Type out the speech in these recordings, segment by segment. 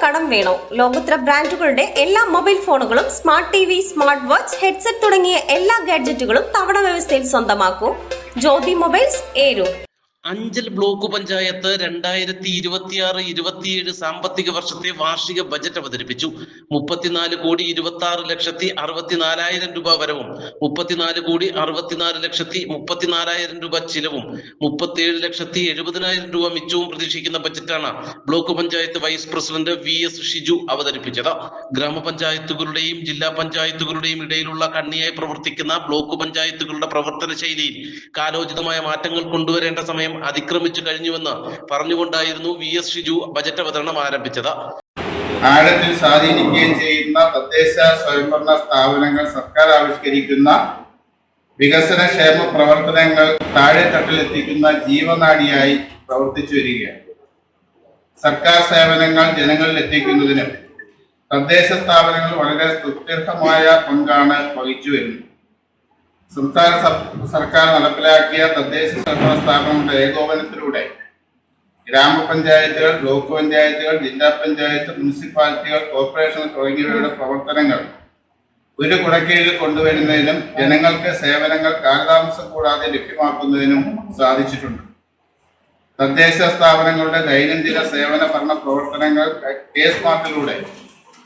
കടം വേണോ? ലോകോത്തര ബ്രാൻഡുകളുടെ എല്ലാ മൊബൈൽ ഫോണുകളും smart T V, smart watch, headset തുടങ്ങിയ എല്ലാ ഗാഡ്ജറ്റുകളും തവണ വ്യവസ്ഥയിൽ സ്വന്തമാക്കൂ. ജ്യോതി മൊബൈൽസ്, ഏരൂർ. അഞ്ചൽ ബ്ലോക്ക് പഞ്ചായത്ത് 2026-27 സാമ്പത്തിക വർഷത്തെ വാർഷിക ബജറ്റ് അവതരിപ്പിച്ചു. 34,26,64,000 രൂപ വരവും 34,64,34,000 രൂപ ചിലവും 37,70,000 രൂപ മിച്ചവും പ്രതീക്ഷിക്കുന്ന ബജറ്റാണ് block panchayat vice president VS Shiju അവതരിപ്പിച്ചത്. ഗ്രാമപഞ്ചായത്തുകളുടെയും ജില്ലാ പഞ്ചായത്തുകളുടെയും ഇടയിലുള്ള കണ്ണിയായി പ്രവർത്തിക്കുന്ന ബ്ലോക്ക് പഞ്ചായത്തുകളുടെ പ്രവർത്തന ശൈലിയിൽ കാലോചിതമായ മാറ്റങ്ങൾ കൊണ്ടുവരേണ്ട സമയം അതിക്രമിച്ചു കഴിഞ്ഞുവെന്ന് പറഞ്ഞുകൊണ്ടായിരുന്നു VS ഷിജു ബജറ്റ് അവതരണം ആരംഭിച്ചത്. ആഴത്തിൽ സ്വാധീനിക്കുകയും ചെയ്യുന്ന തദ്ദേശ സ്വയംഭരണ സ്ഥാപനങ്ങൾ സർക്കാർ ആവിഷ്കരിക്കുന്ന വികസനക്ഷേമ പ്രവർത്തനങ്ങൾ താഴെത്തട്ടിലെത്തിക്കുന്ന ജീവനാഡിയായി പ്രവർത്തിച്ചു വരികയാണ്. സർക്കാർ സേവനങ്ങൾ ജനങ്ങളിൽ എത്തിക്കുന്നതിനും തദ്ദേശ സ്ഥാപനങ്ങൾ വളരെ സ്തുത്യർഹമായ പങ്കാണ് വഹിച്ചു വരുന്നത്. സംസ്ഥാന സർക്കാർ നടപ്പിലാക്കിയ തദ്ദേശ സ്വയംഭരണ സ്ഥാപനങ്ങളുടെ ഏകോപനത്തിലൂടെ ഗ്രാമപഞ്ചായത്തുകൾ, ബ്ലോക്ക് പഞ്ചായത്തുകൾ, ജില്ലാ പഞ്ചായത്ത്, മുനിസിപ്പാലിറ്റികൾ, കോർപ്പറേഷൻ തുടങ്ങിയവയുടെ പ്രവർത്തനങ്ങൾ ഒരു കുടക്കീഴിൽ കൊണ്ടുവരുന്നതിനും ജനങ്ങൾക്ക് സേവനങ്ങൾ കാലതാമസം കൂടാതെ ലഭ്യമാക്കുന്നതിനും സാധിച്ചിട്ടുണ്ട്. തദ്ദേശ സ്ഥാപനങ്ങളുടെ ദൈനംദിന സേവന ഭരണ പ്രവർത്തനങ്ങൾ K-സ്മാർട്ടിലൂടെ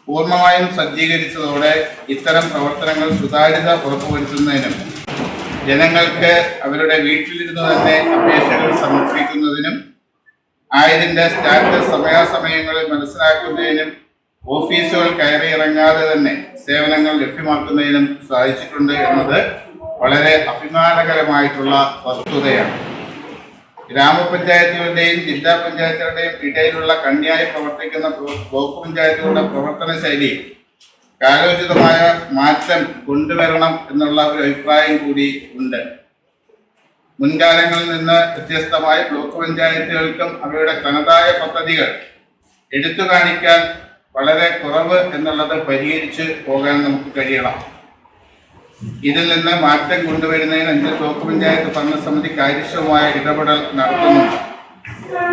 പൂർണ്ണമായും സജ്ജീകരിച്ചതോടെ ഇത്തരം പ്രവർത്തനങ്ങൾ സുതാര്യത ഉറപ്പുവരുത്തുന്നതിനും ജനങ്ങൾക്ക് അവരുടെ വീട്ടിലിരുന്ന് തന്നെ അപേക്ഷകൾ സമർപ്പിക്കുന്നതിനും ആയതിൻ്റെ സ്റ്റാറ്റസ് സമയാസമയങ്ങളിൽ മനസ്സിലാക്കുന്നതിനും ഓഫീസുകൾ കയറിയിറങ്ങാതെ തന്നെ സേവനങ്ങൾ ലഭ്യമാക്കുന്നതിനും സാധിച്ചിട്ടുണ്ട് എന്നത് വളരെ അഭിമാനകരമായിട്ടുള്ള വസ്തുതയാണ്. ഗ്രാമപഞ്ചായത്തുകളുടെയും ജില്ലാ പഞ്ചായത്തുകളുടെയും ഇടയിലുള്ള കണ്ണിയായി പ്രവർത്തിക്കുന്ന ബ്ലോക്ക് പഞ്ചായത്തുകളുടെ പ്രവർത്തന ശൈലി കാലോചിതമായ മാറ്റം കൊണ്ടുവരണം എന്നുള്ള ഒരു അഭിപ്രായം കൂടി ഉണ്ട്. മുൻകാലങ്ങളിൽ നിന്ന് വ്യത്യസ്തമായ ബ്ലോക്ക് പഞ്ചായത്തുകൾക്കും അവയുടെ തനതായ പദ്ധതികൾ എടുത്തു കാണിക്കാൻ വളരെ കുറവ് എന്നുള്ളത് പരിഹരിച്ച് പോകാൻ നമുക്ക് കഴിയണം. ഇതിൽ നിന്ന് മാറ്റം കൊണ്ടുവരുന്നതിന് അഞ്ചൽ ബ്ലോക്ക് പഞ്ചായത്ത് ഭരണസമിതി കാര്യക്ഷമമായ ഇടപെടൽ നടത്തുന്നുണ്ട്.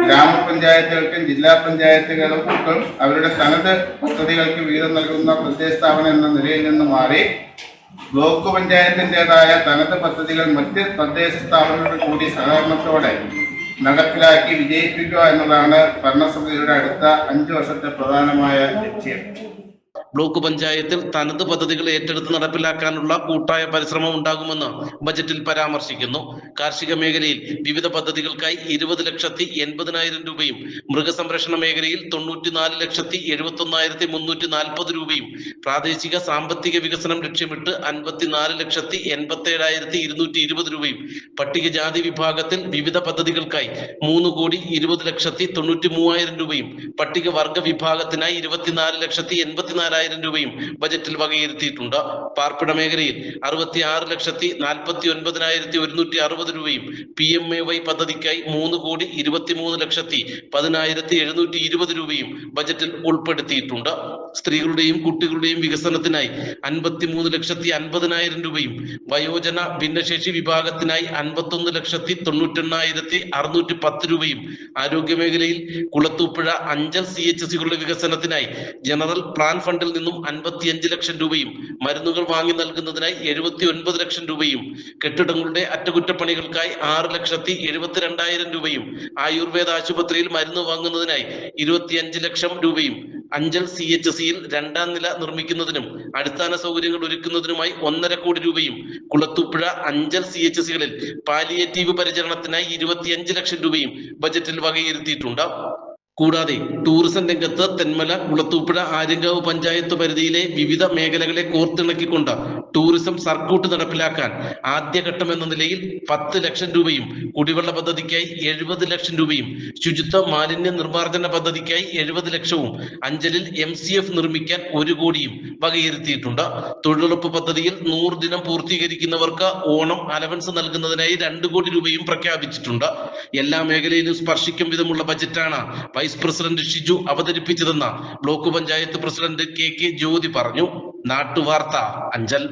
ഗ്രാമപഞ്ചായത്തുകൾക്കും ജില്ലാ പഞ്ചായത്തുകൾക്കും അവരുടെ തനത് പദ്ധതികൾക്ക് വീതം നൽകുന്ന തദ്ദേശ സ്ഥാപനം എന്ന നിലയിൽ നിന്ന് മാറി ബ്ലോക്ക് പഞ്ചായത്തിൻ്റെതായ തനത് പദ്ധതികൾ മറ്റ് തദ്ദേശ സ്ഥാപനങ്ങളുടെ കൂടി സഹകരണത്തോടെ നടപ്പിലാക്കി വിജയിപ്പിക്കുക എന്നതാണ് ഭരണസമിതിയുടെ അടുത്ത 5 വർഷത്തെ പ്രധാനമായ ലക്ഷ്യം. ബ്ലോക്ക് പഞ്ചായത്തിൽ തനത് പദ്ധതികൾ ഏറ്റെടുത്ത് നടപ്പിലാക്കാനുള്ള കൂട്ടായ പരിശ്രമം ഉണ്ടാകുമെന്ന് ബജറ്റിൽ പരാമർശിക്കുന്നു. കാർഷിക മേഖലയിൽ വിവിധ പദ്ധതികൾക്കായി 20,80,000 രൂപയും മൃഗസംരക്ഷണ മേഖലയിൽ 94,71,340 രൂപയും പ്രാദേശിക സാമ്പത്തിക വികസനം ലക്ഷ്യമിട്ട് 54,87,220 രൂപയും പട്ടികജാതി വിഭാഗത്തിൽ വിവിധ പദ്ധതികൾക്കായി 3,20,93,000 രൂപയും പട്ടികവർഗ വിഭാഗത്തിനായി 24,84,000 രൂപയും ബജറ്റിൽ വകയിരുത്തിയിട്ടുണ്ട്. പാർപ്പിട മേഖലയിൽ 66,49,160 രൂപയും PMAY പദ്ധതിക്കായി 3,23,10,720 രൂപയും ബജറ്റിൽ ഉൾപ്പെടുത്തിയിട്ടുണ്ട്. സ്ത്രീകളുടെയും കുട്ടികളുടെയും വികസനത്തിനായി 53,50,000 രൂപയും വയോജന ഭിന്നശേഷി വിഭാഗത്തിനായി 51,98,610 രൂപയും ആരോഗ്യ മേഖലയിൽ കുളത്തൂപ്പുഴ അഞ്ചൽ CHSകളുടെ വികസനത്തിനായി ജനറൽ പ്ലാൻ ഫണ്ടിൽ നിന്നും 55 ലക്ഷം രൂപയും മരുന്നുകൾ വാങ്ങി നൽകുന്നതിനായി 79 ലക്ഷം രൂപയും കെട്ടിടങ്ങളുടെ അറ്റകുറ്റപ്പണികൾക്കായി 6,72,000 രൂപയും ആയുർവേദ ആശുപത്രിയിൽ മരുന്ന് വാങ്ങുന്നതിനായി 25 ലക്ഷം രൂപയും അഞ്ചൽ CHSയിൽ 2ാം നില നിർമ്മിക്കുന്നതിനും അടിസ്ഥാന സൗകര്യങ്ങൾ ഒരുക്കുന്നതിനുമായി 1.5 കോടി രൂപയും കുളത്തൂപ്പുഴ അഞ്ചൽ CHSകളിൽ പാലിയേറ്റീവ് പരിചരണത്തിനായി 25 ലക്ഷം രൂപയും ബജറ്റിൽ വകയിരുത്തിയിട്ടുണ്ട്. കൂടാതെ ടൂറിസം രംഗത്ത് തെന്മല, കുളത്തൂപ്പുഴ, ആര്യങ്കാവ് പഞ്ചായത്ത് പരിധിയിലെ വിവിധ മേഖലകളെ കോർത്തിണക്കിക്കൊണ്ട് ടൂറിസം സർക്യൂട്ട് നടപ്പിലാക്കാൻ ആദ്യഘട്ടം എന്ന നിലയിൽ 10 ലക്ഷം രൂപയും കുടിവെള്ള പദ്ധതിക്കായി 70 ലക്ഷം രൂപയും ശുചിത്വ മാലിന്യ നിർമ്മാർജ്ജന പദ്ധതിക്കായി 70 ലക്ഷവും അഞ്ചലിൽ MCF നിർമ്മിക്കാൻ 1 കോടിയും വകയിരുത്തിയിട്ടുണ്ട്. തൊഴിലുറപ്പ് പദ്ധതിയിൽ 100 ദിനം പൂർത്തീകരിക്കുന്നവർക്ക് ഓണം അലവൻസ് നൽകുന്നതിനായി 2 കോടി രൂപയും പ്രഖ്യാപിച്ചിട്ടുണ്ട്. എല്ലാ മേഖലയിലും സ്പർശിക്കും വിധമുള്ള ബജറ്റാണ് വൈസ് പ്രസിഡന്റ് ഷിജു അവതരിപ്പിച്ചതെന്ന് block panchayat president KK Jyothi പറഞ്ഞു. നാട്ടുവാർത്ത, അഞ്ചൽ.